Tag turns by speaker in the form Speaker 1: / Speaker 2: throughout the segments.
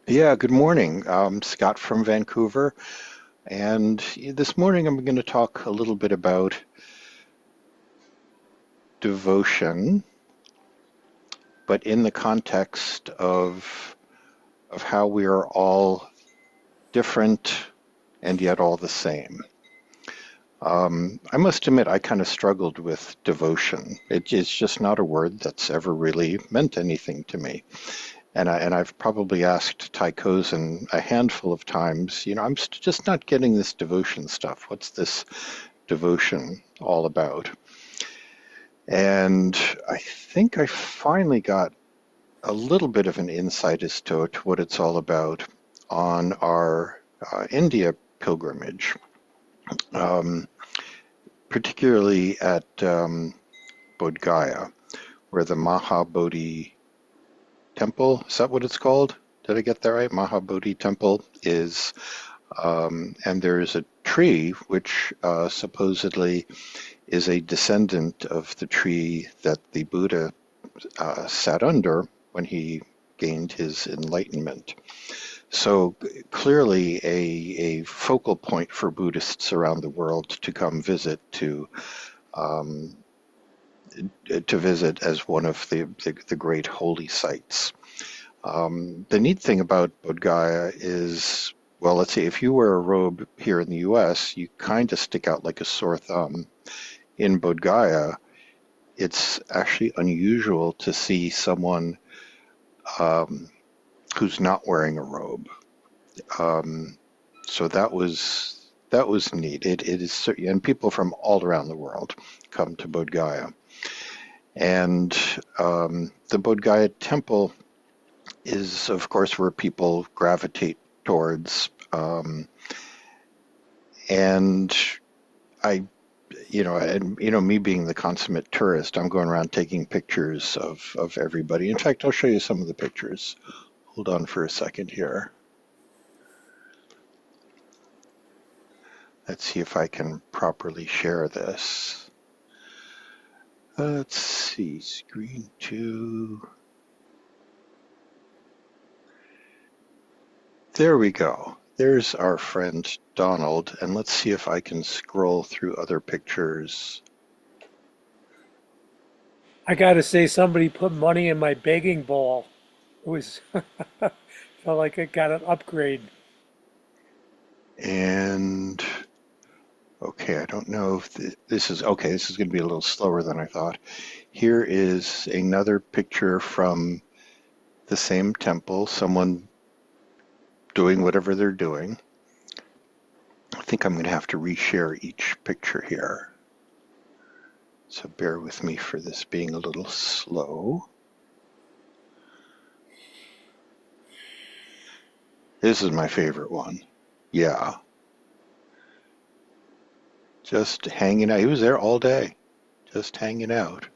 Speaker 1: Yeah, good morning. Scott from Vancouver. And this morning I'm going to talk a little bit about devotion, but in the context of how we are all different and yet all the same. I must admit, I kind of struggled with devotion. It's just not a word that's ever really meant anything to me. And I've probably asked Ty Cozen a handful of times, I'm just not getting this devotion stuff. What's this devotion all about? And I think I finally got a little bit of an insight as to what it's all about on our India pilgrimage, um, particularly at Bodh Gaya, where the Mahabodhi temple, is that what it's called? Did I get that right? Mahabodhi temple is, and there is a tree which supposedly is a descendant of the tree that the Buddha sat under when he gained his enlightenment. So clearly a focal point for Buddhists around the world to come visit um, to visit as one of the great holy sites. The neat thing about Bodh Gaya is, well, let's see, if you wear a robe here in the US, you kind of stick out like a sore thumb. In Bodh Gaya, it's actually unusual to see someone um, who's not wearing a robe. Um, so that was neat. It is, and people from all around the world come to Bodh Gaya. And the Bodh Gaya temple is, of course, where people gravitate towards. And I, me being the consummate tourist, I'm going around taking pictures of everybody. In fact, I'll show you some of the pictures. Hold on for a second here. Let's see if I can properly share this. Let's see, screen two. There we go. There's our friend Donald, and let's see if I can scroll through other pictures.
Speaker 2: I got to say, somebody put money in my begging bowl. It was felt like it got an upgrade.
Speaker 1: And okay, I don't know if this is okay. This is going to be a little slower than I thought. Here is another picture from the same temple, someone doing whatever they're doing. I think I'm going to have to reshare each picture here. So bear with me for this being a little slow. This is my favorite one. Yeah, just hanging out. He was there all day, just hanging out.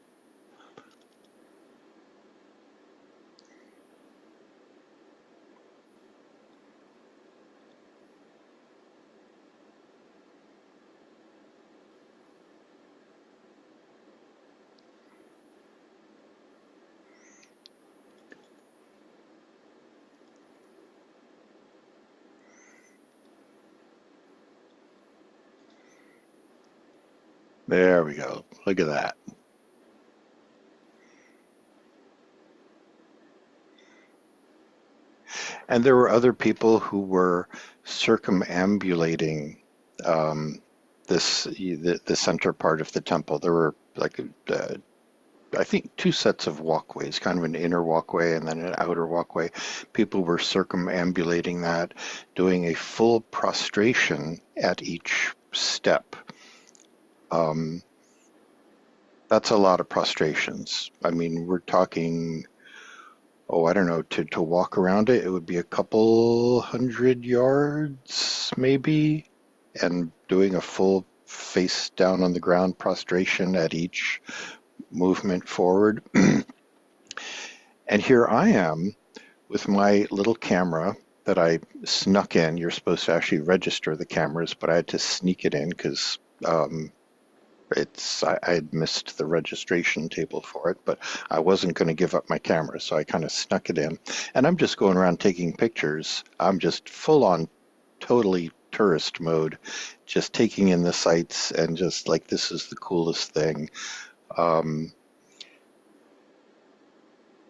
Speaker 1: There we go. Look at that. And there were other people who were circumambulating um, the center part of the temple. There were like I think two sets of walkways, kind of an inner walkway and then an outer walkway. People were circumambulating that, doing a full prostration at each step. Um, that's a lot of prostrations. I mean, we're talking, oh, I don't know, to walk around it, it would be a couple 100 yards maybe, and doing a full face down on the ground prostration at each movement forward. And here I am with my little camera that I snuck in. You're supposed to actually register the cameras, but I had to sneak it in because I had missed the registration table for it, but I wasn't going to give up my camera, so I kind of snuck it in. And I'm just going around taking pictures. I'm just full on, totally tourist mode, just taking in the sights and just like, this is the coolest thing. Um,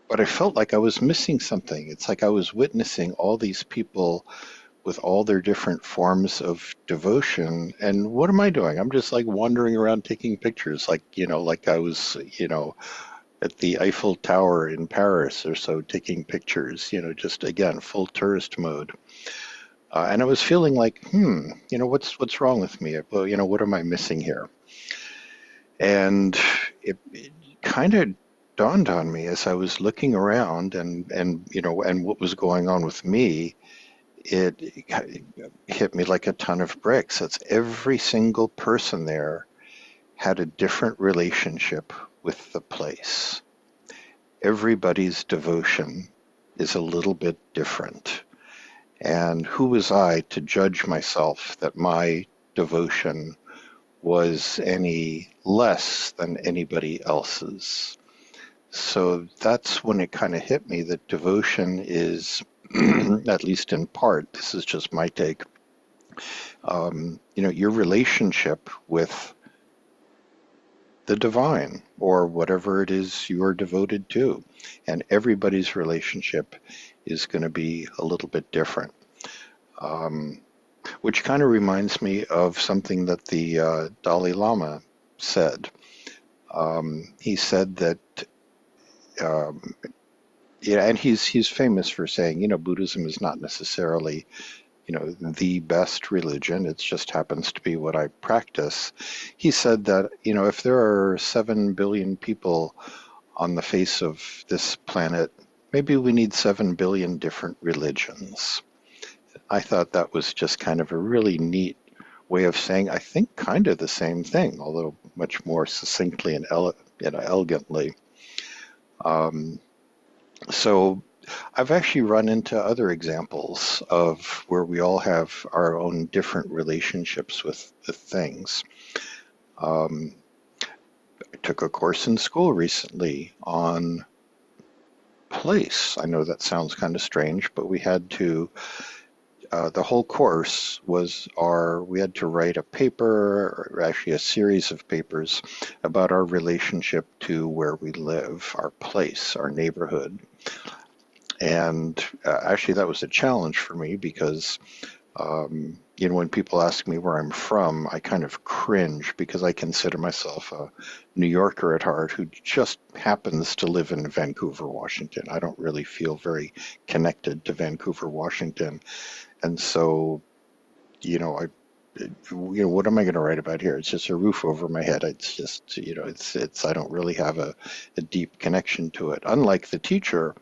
Speaker 1: but I felt like I was missing something. It's like I was witnessing all these people with all their different forms of devotion. And what am I doing? I'm just like wandering around taking pictures, like, like I was, at the Eiffel Tower in Paris or so, taking pictures, just again, full tourist mode. And I was feeling like, what's wrong with me? Well, what am I missing here? And it kind of dawned on me as I was looking around and what was going on with me. It hit me like a ton of bricks. It's every single person there had a different relationship with the place. Everybody's devotion is a little bit different. And who was I to judge myself that my devotion was any less than anybody else's? So that's when it kind of hit me that devotion is, at least in part, this is just my take, your relationship with the divine or whatever it is you're devoted to. And everybody's relationship is going to be a little bit different, which kind of reminds me of something that the Dalai Lama said. He said that, um, yeah, and he's famous for saying, Buddhism is not necessarily, the best religion. It just happens to be what I practice. He said that, if there are 7 billion people on the face of this planet, maybe we need 7 billion different religions. I thought that was just kind of a really neat way of saying, I think, kind of the same thing, although much more succinctly and elegantly. Um, so I've actually run into other examples of where we all have our own different relationships with things. Um, I took a course in school recently on place. I know that sounds kind of strange, but the whole course we had to write a paper, or actually a series of papers about our relationship to where we live, our place, our neighborhood. And actually, that was a challenge for me because, when people ask me where I'm from, I kind of cringe because I consider myself a New Yorker at heart who just happens to live in Vancouver, Washington. I don't really feel very connected to Vancouver, Washington. And so, I, what am I going to write about here? It's just a roof over my head. It's just, I don't really have a deep connection to it. Unlike the teacher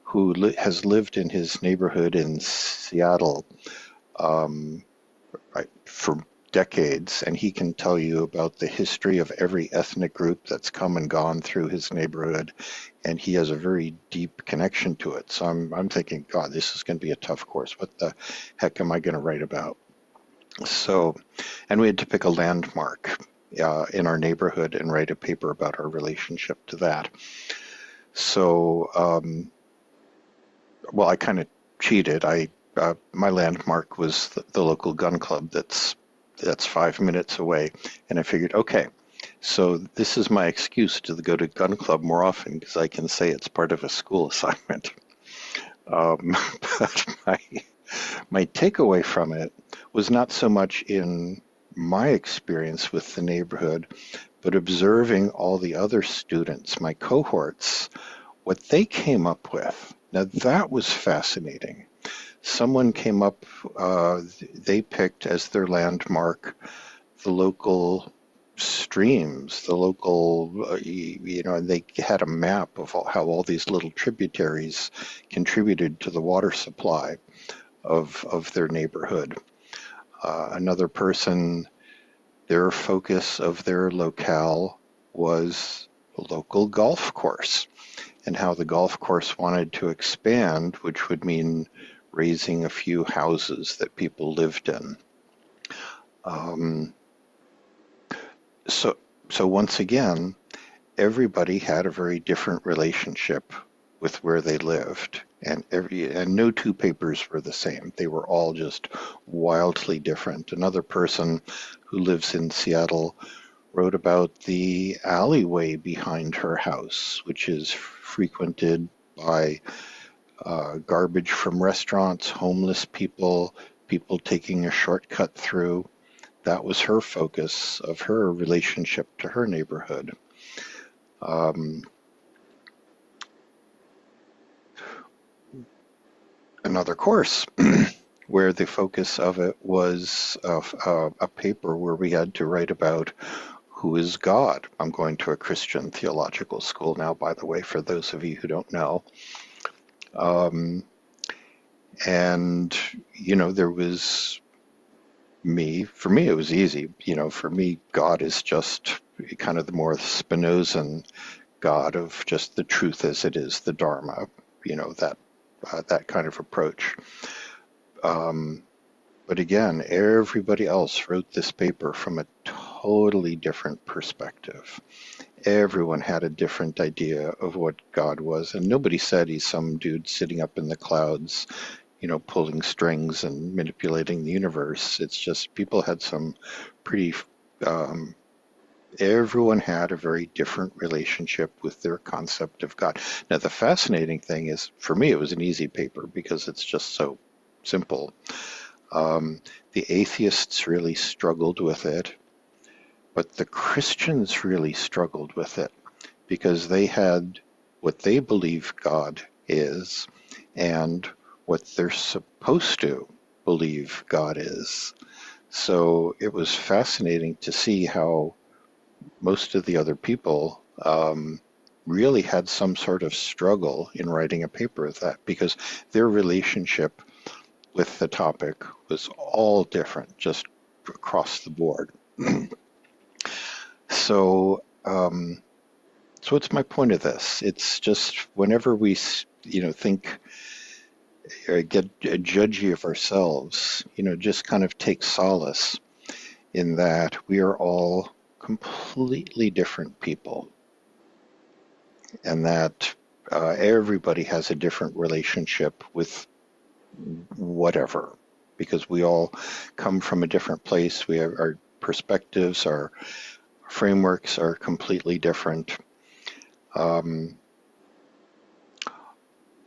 Speaker 1: who has lived in his neighborhood in Seattle, um, right, for decades, and he can tell you about the history of every ethnic group that's come and gone through his neighborhood, and he has a very deep connection to it. So I'm thinking, God, this is going to be a tough course. What the heck am I going to write about? So, and we had to pick a landmark in our neighborhood and write a paper about our relationship to that. So, well, I kind of cheated. I My landmark was the local gun club that's 5 minutes away, and I figured, okay, so this is my excuse to go to gun club more often because I can say it's part of a school assignment. But my takeaway from it was not so much in my experience with the neighborhood, but observing all the other students, my cohorts, what they came up with. Now that was fascinating. Someone came up, they picked as their landmark the local streams, the local, and they had a map of how all these little tributaries contributed to the water supply of their neighborhood. Another person, their focus of their locale was a local golf course and how the golf course wanted to expand, which would mean raising a few houses that people lived in. Um, so So once again, everybody had a very different relationship with where they lived, and no two papers were the same. They were all just wildly different. Another person who lives in Seattle wrote about the alleyway behind her house, which is frequented by garbage from restaurants, homeless people, people taking a shortcut through. That was her focus of her relationship to her neighborhood. Um, Another course where the focus of it was a paper where we had to write about who is God. I'm going to a Christian theological school now, by the way, for those of you who don't know. Um, and, there was for me, it was easy. For me, God is just kind of the more Spinozan God of just the truth as it is, the Dharma, that kind of approach. Um, But again, everybody else wrote this paper from a totally different perspective. Everyone had a different idea of what God was, and nobody said he's some dude sitting up in the clouds, pulling strings and manipulating the universe. It's just people had some pretty, um, everyone had a very different relationship with their concept of God. Now, the fascinating thing is, for me, it was an easy paper because it's just so simple. Um, the atheists really struggled with it, but the Christians really struggled with it because they had what they believe God is and what they're supposed to believe God is. So it was fascinating to see how most of the other people really had some sort of struggle in writing a paper of that because their relationship with the topic was all different, just across the board. So, so what's my point of this? It's just whenever we, think or get judgy of ourselves, just kind of take solace in that we are all completely different people, and that everybody has a different relationship with whatever, because we all come from a different place. We have our perspectives, our frameworks are completely different. Um,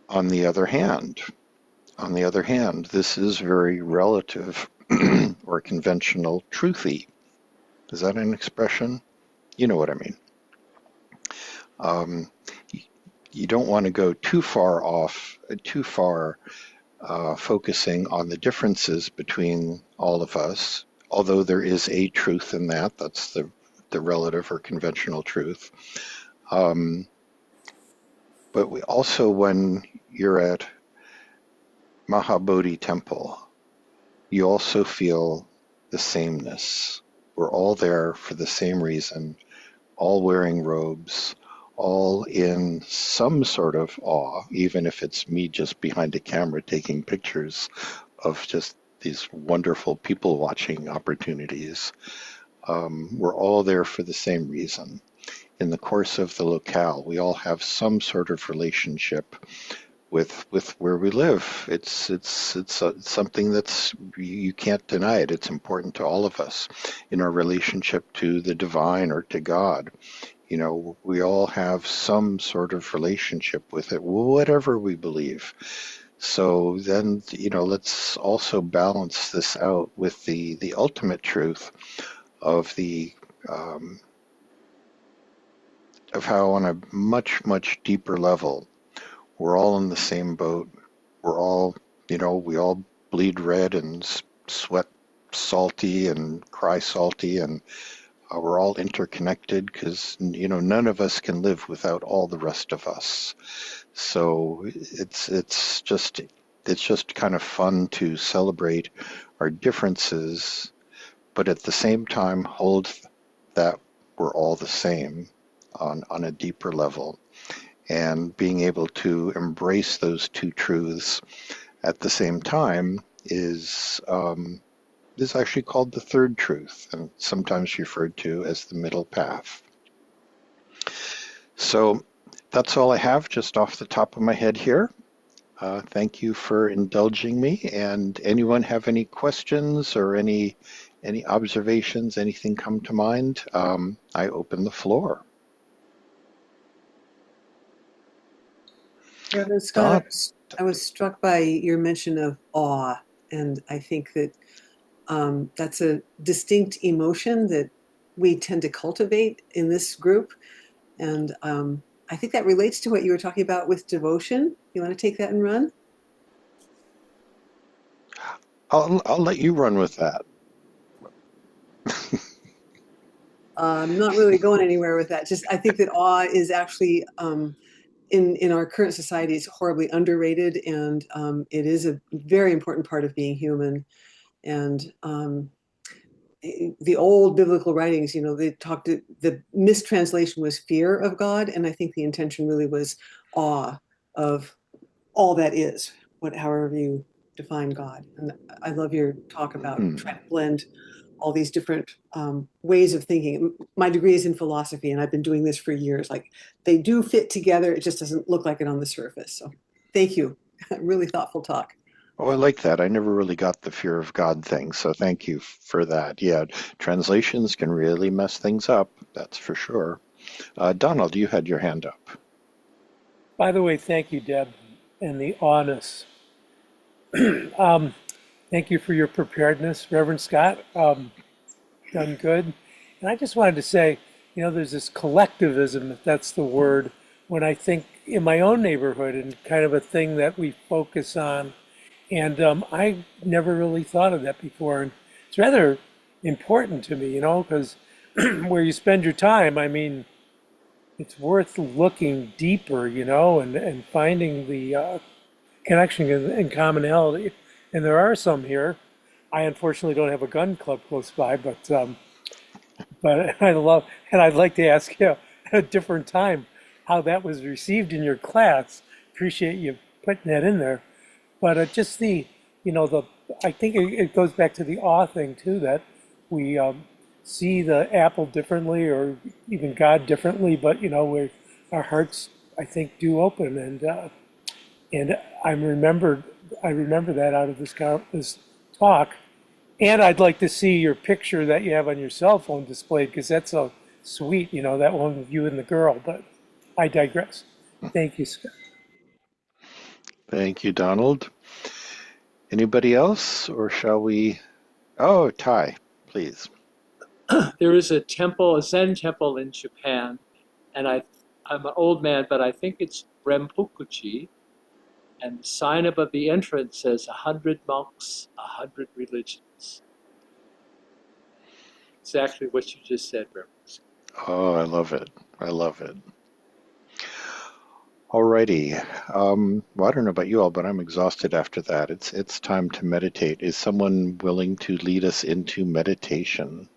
Speaker 1: on the other hand, this is very relative or conventional truthy. Is that an expression? You know what I mean. Um, you don't want to go too far off, too far focusing on the differences between all of us, although there is a truth in that. That's the relative or conventional truth. Um, but we also, when you're at Mahabodhi Temple, you also feel the sameness. We're all there for the same reason, all wearing robes, all in some sort of awe, even if it's me just behind a camera taking pictures of just these wonderful people watching opportunities. We're all there for the same reason. In the course of the locale, we all have some sort of relationship with where we live. It's something that's you can't deny it. It's important to all of us in our relationship to the divine or to God. We all have some sort of relationship with it, whatever we believe. So then, let's also balance this out with the ultimate truth of the um, of how on a much, much deeper level, we're all in the same boat. We're all, we all bleed red and sweat salty and cry salty, and we're all interconnected because, none of us can live without all the rest of us. So it's just kind of fun to celebrate our differences, but at the same time hold that we're all the same on a deeper level. And being able to embrace those two truths at the same time is actually called the third truth, and sometimes referred to as the middle path. So that's all I have just off the top of my head here. Thank you for indulging me. And anyone have any questions or any observations, anything come to mind? I open the floor.
Speaker 3: Reverend Scott,
Speaker 1: Don,
Speaker 3: I was struck by your mention of awe, and I think that that's a distinct emotion that we tend to cultivate in this group. And I think that relates to what you were talking about with devotion. You want to take that and run?
Speaker 1: I'll let you run with that.
Speaker 3: I'm not really going anywhere with that. Just I think that awe is actually in our current society is horribly underrated, and it is a very important part of being human. And the old biblical writings, they talked. The mistranslation was fear of God, and I think the intention really was awe of all that is, however you define God. And I love your talk about trying to blend all these different ways of thinking. My degree is in philosophy, and I've been doing this for years. Like they do fit together. It just doesn't look like it on the surface. So thank you. Really thoughtful talk.
Speaker 1: Oh, I like that. I never really got the fear of God thing, so thank you for that. Yeah, translations can really mess things up, that's for sure. Donald, you had your hand up.
Speaker 2: By the way, thank you, Deb, and the honest. Um, Thank you for your preparedness, Reverend Scott. Done good. And I just wanted to say, there's this collectivism, if that's the word, when I think in my own neighborhood and kind of a thing that we focus on. And I never really thought of that before. And it's rather important to me, because where you spend your time, I mean, it's worth looking deeper, and finding the connection and commonality. And there are some here. I unfortunately don't have a gun club close by, but I love, and I'd like to ask you at a different time how that was received in your class. Appreciate you putting that in there. But just the, I think it goes back to the awe thing too, that we see the apple differently or even God differently, but our hearts, I think, do open, and I remember that out of this talk, and I'd like to see your picture that you have on your cell phone displayed because that's so sweet, that one with you and the girl. But I digress. Thank you, Scott.
Speaker 1: Thank you, Donald. Anybody else, or shall we? Oh, Ty, please.
Speaker 4: There is a temple, a Zen temple in Japan, and I'm an old man, but I think it's Rempukuchi, and the sign above the entrance says 100 monks, 100 religions. Exactly what you just said, Reverend.
Speaker 1: Oh, I love it. I love it. Alrighty. Well, I don't know about you all, but I'm exhausted after that. It's time to meditate. Is someone willing to lead us into meditation?